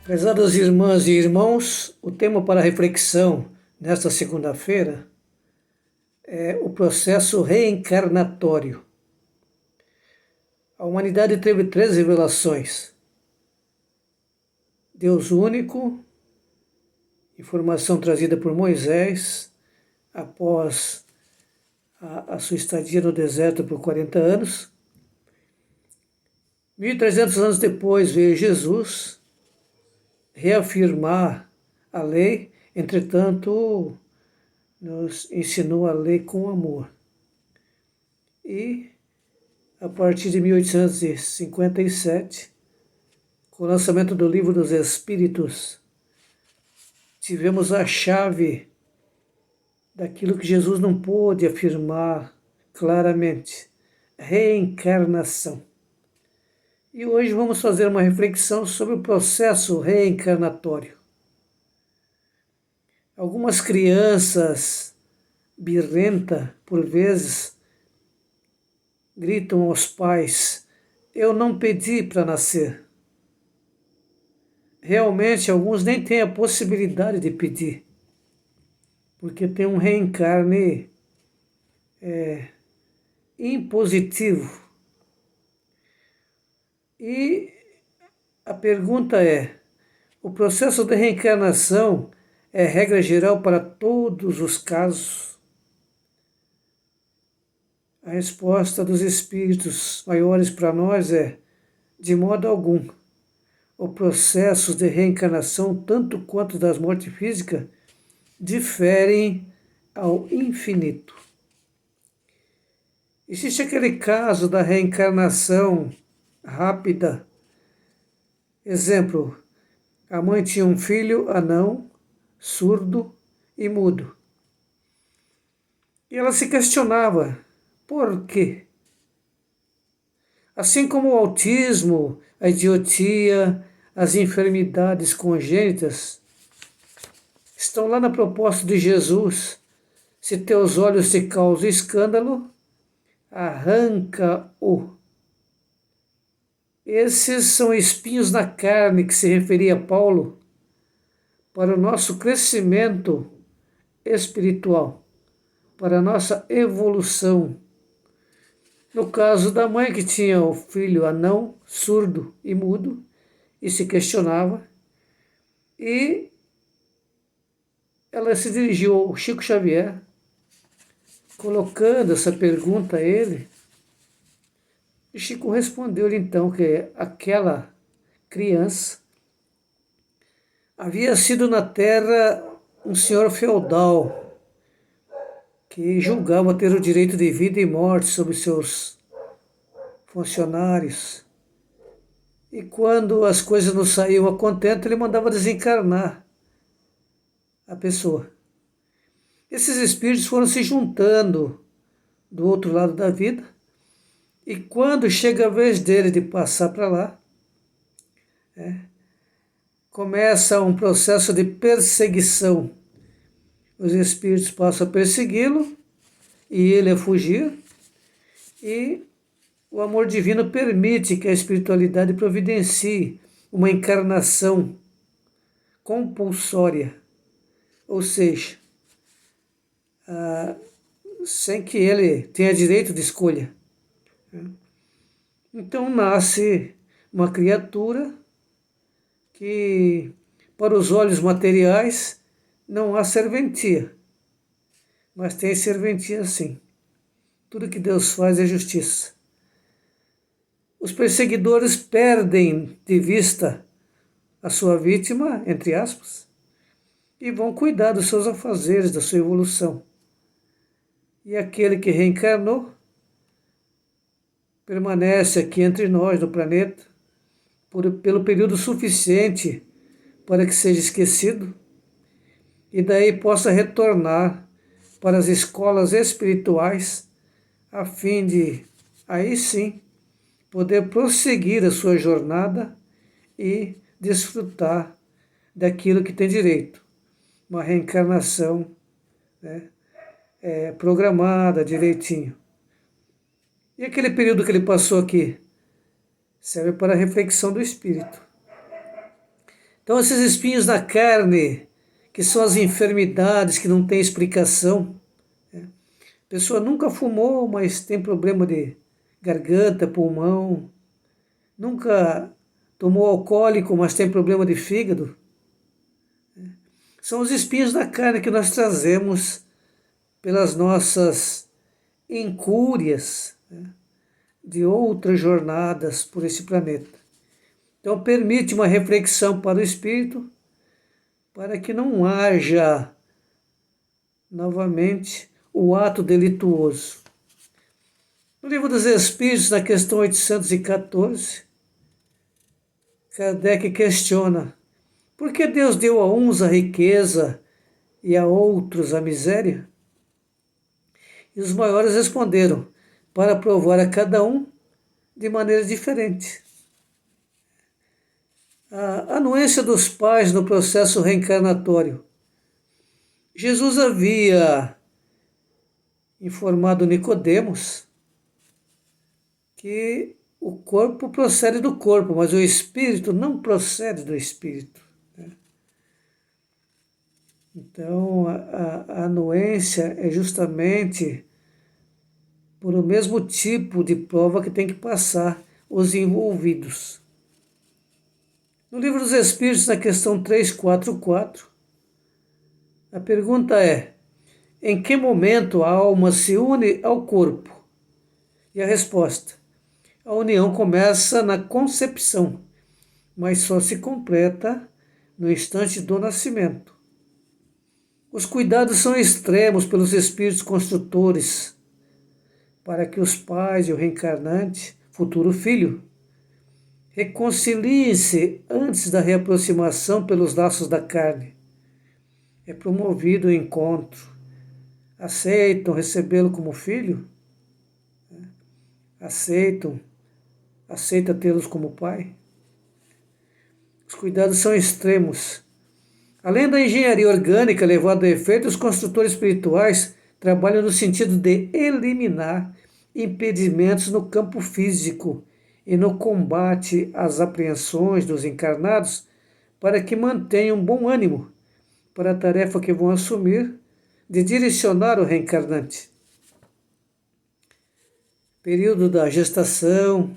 Prezadas irmãs e irmãos, o tema para reflexão nesta segunda-feira é o processo reencarnatório. A humanidade teve três revelações: Deus único, informação trazida por Moisés após a sua estadia no deserto por 40 anos. 1.300 anos depois veio Jesus reafirmar a lei, entretanto, nos ensinou a lei com amor. E, a partir de 1857, com o lançamento do Livro dos Espíritos, tivemos a chave daquilo que Jesus não pôde afirmar claramente: reencarnação. E hoje vamos fazer uma reflexão sobre o processo reencarnatório. Algumas crianças birrentas, por vezes, gritam aos pais: eu não pedi para nascer. Realmente, alguns nem têm a possibilidade de pedir, porque tem um reencarne impositivo. E a pergunta é: o processo de reencarnação é regra geral para todos os casos? A resposta dos espíritos maiores para nós é: de modo algum. O processo de reencarnação, tanto quanto das mortes físicas, diferem ao infinito. Existe aquele caso da reencarnação rápida. Exemplo: a mãe tinha um filho anão, surdo e mudo. E ela se questionava: por quê? Assim como o autismo, a idiotia, as enfermidades congênitas estão lá na proposta de Jesus: se teus olhos te causam escândalo, arranca-o. Esses são espinhos na carne que se referia a Paulo para o nosso crescimento espiritual, para a nossa evolução. No caso da mãe que tinha o filho anão, surdo e mudo, e se questionava, e ela se dirigiu ao Chico Xavier, colocando essa pergunta a ele, e Chico respondeu-lhe então que aquela criança havia sido na terra um senhor feudal que julgava ter o direito de vida e morte sobre seus funcionários. E quando as coisas não saíam a contento, ele mandava desencarnar a pessoa. Esses espíritos foram se juntando do outro lado da vida, e quando chega a vez dele de passar para lá, começa um processo de perseguição. Os espíritos passam a persegui-lo e ele a fugir, e o amor divino permite que a espiritualidade providencie uma encarnação compulsória, ou seja, sem que ele tenha direito de escolha. Então nasce uma criatura que, para os olhos materiais, não há serventia, mas tem serventia sim. Tudo que Deus faz é justiça. Os perseguidores perdem de vista a sua vítima, entre aspas, e vão cuidar dos seus afazeres, da sua evolução. E aquele que reencarnou permanece aqui entre nós, no planeta, pelo período suficiente para que seja esquecido e daí possa retornar para as escolas espirituais, a fim de, aí sim, poder prosseguir a sua jornada e desfrutar daquilo que tem direito. Uma reencarnação, programada direitinho. E aquele período que ele passou aqui serve para a reflexão do espírito. Então, esses espinhos na carne, que são as enfermidades que não têm explicação. A pessoa nunca fumou, mas tem problema de garganta, pulmão. Nunca tomou alcoólico, mas tem problema de fígado. São os espinhos na carne que nós trazemos pelas nossas incúrias, de outras jornadas por esse planeta. Então, permite uma reflexão para o espírito, para que não haja novamente o ato delituoso. No Livro dos Espíritos, na questão 814, Kardec questiona: por que Deus deu a uns a riqueza e a outros a miséria? E os maiores responderam: para provar a cada um de maneira diferente. A anuência dos pais no processo reencarnatório. Jesus havia informado Nicodemos que o corpo procede do corpo, mas o espírito não procede do espírito. Então, a anuência é justamente por o mesmo tipo de prova que tem que passar os envolvidos. No Livro dos Espíritos, na questão 344, a pergunta é: em que momento a alma se une ao corpo? E a resposta: a união começa na concepção, mas só se completa no instante do nascimento. Os cuidados são extremos pelos espíritos construtores, para que os pais e o reencarnante, futuro filho, reconciliem-se antes da reaproximação pelos laços da carne. É promovido o encontro. Aceitam recebê-lo como filho? Aceita tê-los como pai? Os cuidados são extremos. Além da engenharia orgânica levada a efeito, os construtores espirituais trabalham no sentido de eliminar impedimentos no campo físico e no combate às apreensões dos encarnados para que mantenham bom ânimo para a tarefa que vão assumir de direcionar o reencarnante. Período da gestação,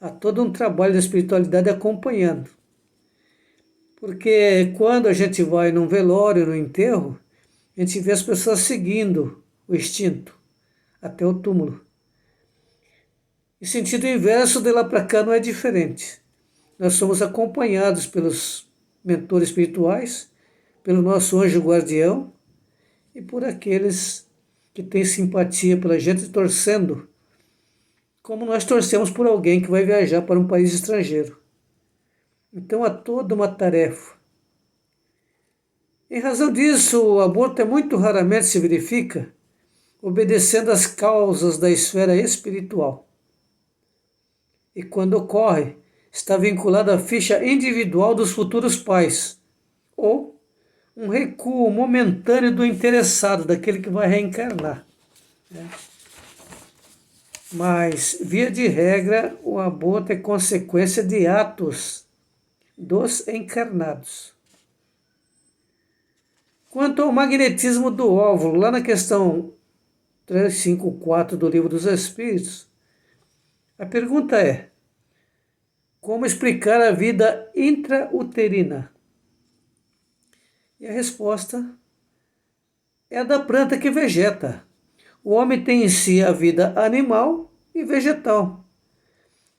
há todo um trabalho da espiritualidade acompanhando. Porque quando a gente vai num velório, no enterro, a gente vê as pessoas seguindo o instinto até o túmulo. Em sentido inverso, de lá para cá não é diferente. Nós somos acompanhados pelos mentores espirituais, pelo nosso anjo guardião e por aqueles que têm simpatia pela gente, torcendo, como nós torcemos por alguém que vai viajar para um país estrangeiro. Então há toda uma tarefa. Em razão disso, o aborto muito raramente se verifica obedecendo às causas da esfera espiritual. E quando ocorre, está vinculado à ficha individual dos futuros pais, ou um recuo momentâneo do interessado, daquele que vai reencarnar. Mas, via de regra, o aborto é consequência de atos dos encarnados. Quanto ao magnetismo do óvulo, lá na questão 354 do Livro dos Espíritos, a pergunta é: como explicar a vida intrauterina? E a resposta é a da planta que vegeta. O homem tem em si a vida animal e vegetal,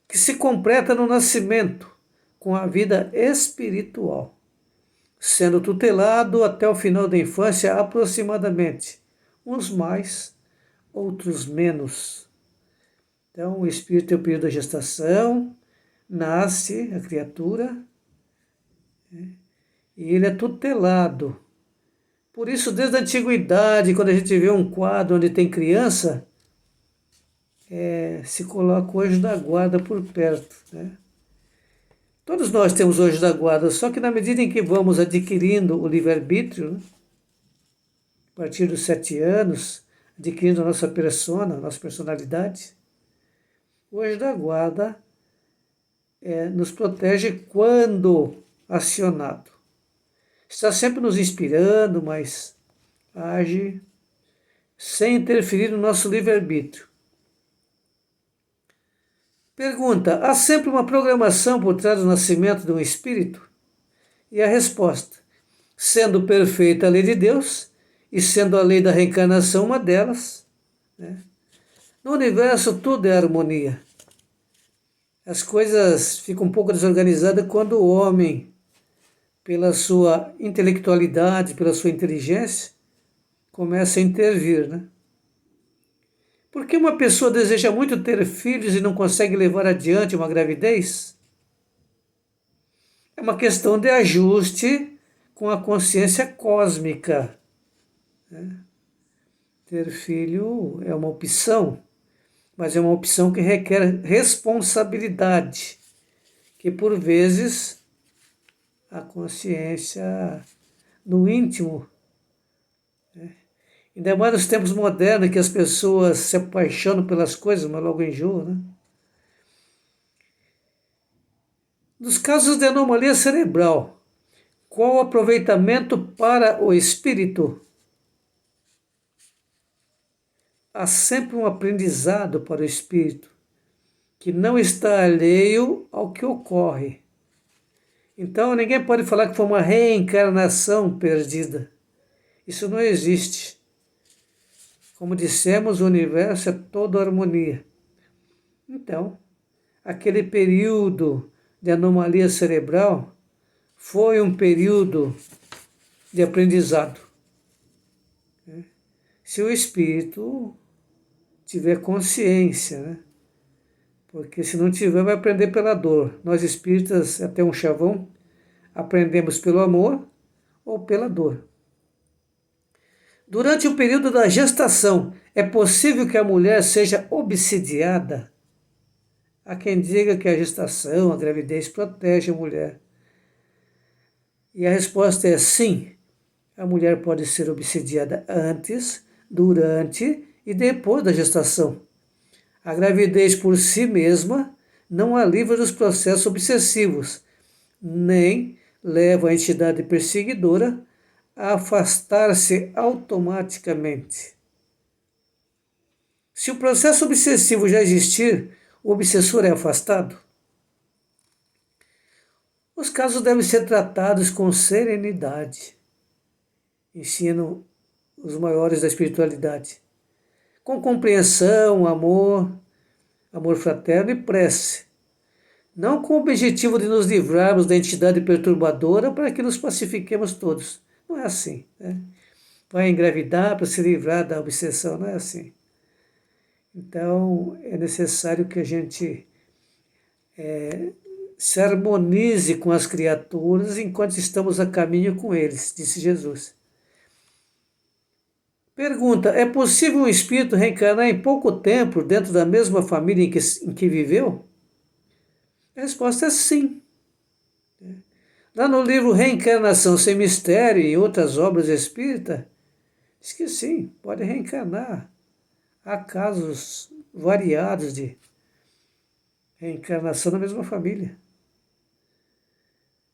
que se completa no nascimento com a vida espiritual, sendo tutelado até o final da infância aproximadamente, uns mais, outros menos. Então, o espírito tem o período da gestação, nasce a criatura, e ele é tutelado. Por isso, desde a antiguidade, quando a gente vê um quadro onde tem criança, se coloca o anjo da guarda por perto. Todos nós temos o anjo da guarda, só que na medida em que vamos adquirindo o livre-arbítrio, a partir dos 7 anos, adquirindo a nossa persona, a nossa personalidade, o anjo da guarda nos protege quando acionado. Está sempre nos inspirando, mas age sem interferir no nosso livre-arbítrio. Pergunta: há sempre uma programação por trás do nascimento de um espírito? E a resposta: sendo perfeita a lei de Deus e sendo a lei da reencarnação uma delas, né? No universo tudo é harmonia. As coisas ficam um pouco desorganizadas quando o homem, pela sua intelectualidade, pela sua inteligência, começa a intervir, né? Por que uma pessoa deseja muito ter filhos e não consegue levar adiante uma gravidez? É uma questão de ajuste com a consciência cósmica, né? Ter filho é uma opção, mas é uma opção que requer responsabilidade, que por vezes a consciência no íntimo, né? Ainda mais nos tempos modernos que as pessoas se apaixonam pelas coisas, mas logo enjoam, né? Nos casos de anomalia cerebral, qual o aproveitamento para o espírito? Há sempre um aprendizado para o espírito, que não está alheio ao que ocorre. Então ninguém pode falar que foi uma reencarnação perdida. Isso não existe. Como dissemos, o universo é toda harmonia. Então, aquele período de anomalia cerebral foi um período de aprendizado. Se o espírito tiver consciência, né? Porque se não tiver, vai aprender pela dor. Nós espíritas, até um chavão, aprendemos pelo amor ou pela dor. Durante o período da gestação, é possível que a mulher seja obsidiada? Há quem diga que a gestação, a gravidez protege a mulher. E a resposta é sim. A mulher pode ser obsidiada antes, durante e depois da gestação. A gravidez por si mesma não a livra dos processos obsessivos, nem leva a entidade perseguidora a afastar-se automaticamente. Se o processo obsessivo já existir, o obsessor é afastado? Os casos devem ser tratados com serenidade, ensinam os maiores da espiritualidade, com compreensão, amor fraterno e prece, não com o objetivo de nos livrarmos da entidade perturbadora para que nos pacifiquemos todos. Não é assim, né? Vai engravidar para se livrar da obsessão, não é assim. Então, é necessário que a gente se harmonize com as criaturas enquanto estamos a caminho com eles, disse Jesus. Pergunta: é possível um espírito reencarnar em pouco tempo dentro da mesma família em que viveu? A resposta é sim. Lá no livro Reencarnação Sem Mistério e outras obras espíritas, diz que sim, pode reencarnar. Há casos variados de reencarnação na mesma família.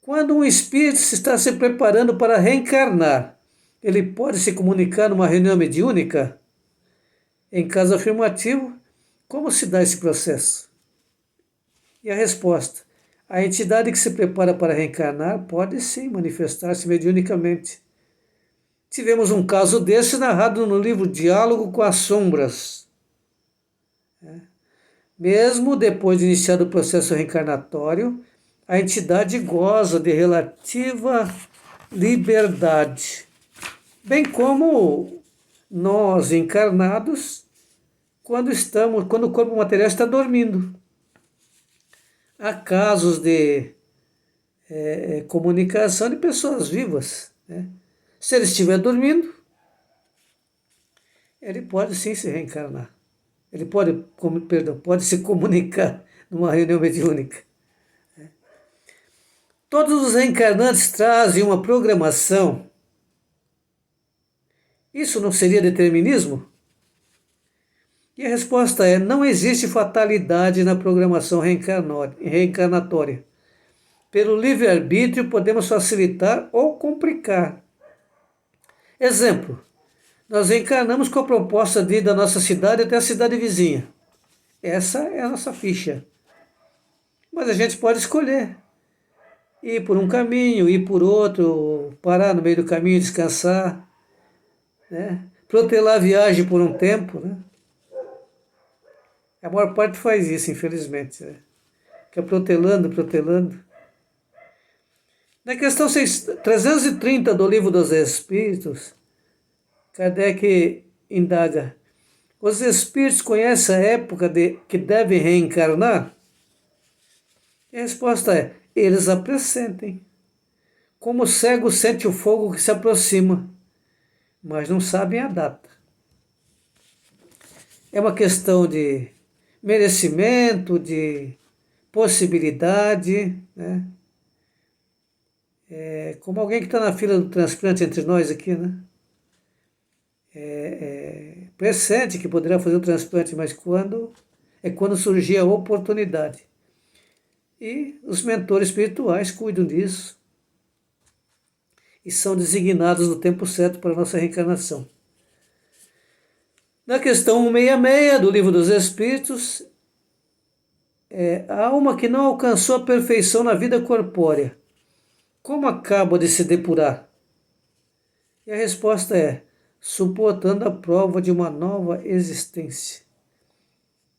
Quando um espírito está se preparando para reencarnar, ele pode se comunicar numa reunião mediúnica? Em caso afirmativo, como se dá esse processo? E a resposta: a entidade que se prepara para reencarnar pode sim manifestar-se mediunicamente. Tivemos um caso desse narrado no livro Diálogo com as Sombras. Mesmo depois de iniciado o processo reencarnatório, a entidade goza de relativa liberdade, bem como nós encarnados quando o corpo material está dormindo. Há casos de comunicação de pessoas vivas, né? Se ele estiver dormindo, ele pode sim se reencarnar. Ele pode se comunicar numa reunião mediúnica. Todos os reencarnantes trazem uma programação. Isso não seria determinismo? E a resposta é: não existe fatalidade na programação reencarnatória. pelo livre-arbítrio, podemos facilitar ou complicar. Exemplo, nós reencarnamos com a proposta de ir da nossa cidade até a cidade vizinha. Essa é a nossa ficha. Mas a gente pode escolher ir por um caminho, ir por outro, parar no meio do caminho, descansar, né? Protelar a viagem por um tempo, né? A maior parte faz isso, infelizmente, né? Fica protelando. Na questão 330 do Livro dos Espíritos, Kardec indaga: os espíritos conhecem a época que devem reencarnar? E a resposta é: eles a pressentem. Como o cego sente o fogo que se aproxima, mas não sabem a data. É uma questão de merecimento, de possibilidade, né? Como alguém que está na fila do transplante entre nós aqui, né? Pressente que poderá fazer o transplante, mas quando surgir a oportunidade. E os mentores espirituais cuidam disso e são designados no tempo certo para a nossa reencarnação. Na questão 166 do Livro dos Espíritos, a alma que não alcançou a perfeição na vida corpórea, como acaba de se depurar? E a resposta é: suportando a prova de uma nova existência.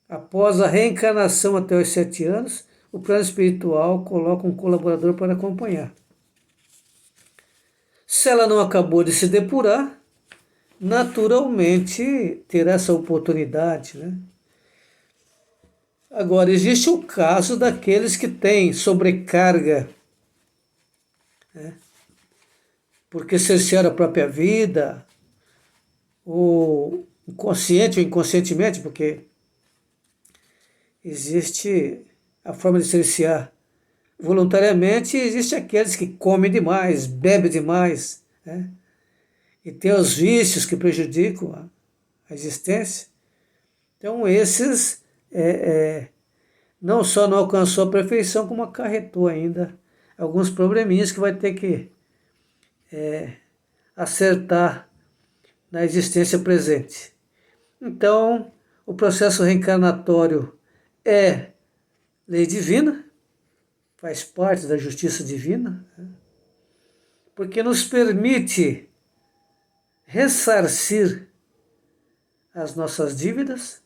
Após a reencarnação até os 7 anos, o plano espiritual coloca um colaborador para acompanhar. Se ela não acabou de se depurar, naturalmente terá essa oportunidade, né? Agora, existe o caso daqueles que têm sobrecarga, né? Porque cercearam a própria vida, ou consciente ou inconscientemente, porque existe a forma de cercear voluntariamente, e existe aqueles que comem demais, bebem demais, né? E tem os vícios que prejudicam a existência. Então esses não só não alcançou a perfeição, como acarretou ainda alguns probleminhas que vai ter que acertar na existência presente. Então, o processo reencarnatório é lei divina, faz parte da justiça divina, né? Porque nos permite ressarcir as nossas dívidas,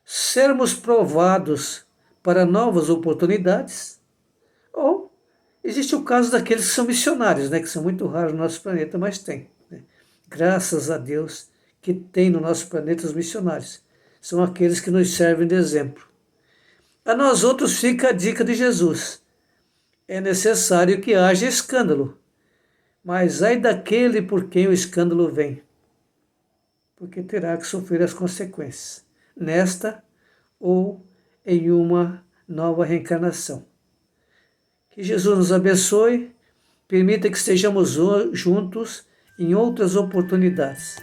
sermos provados para novas oportunidades, ou existe o caso daqueles que são missionários, né, que são muito raros no nosso planeta, mas tem, né? Graças a Deus que tem no nosso planeta os missionários. São aqueles que nos servem de exemplo. A nós outros fica a dica de Jesus: é necessário que haja escândalo, mas ai daquele por quem o escândalo vem, porque terá que sofrer as consequências, nesta ou em uma nova reencarnação. Que Jesus nos abençoe, permita que estejamos juntos em outras oportunidades.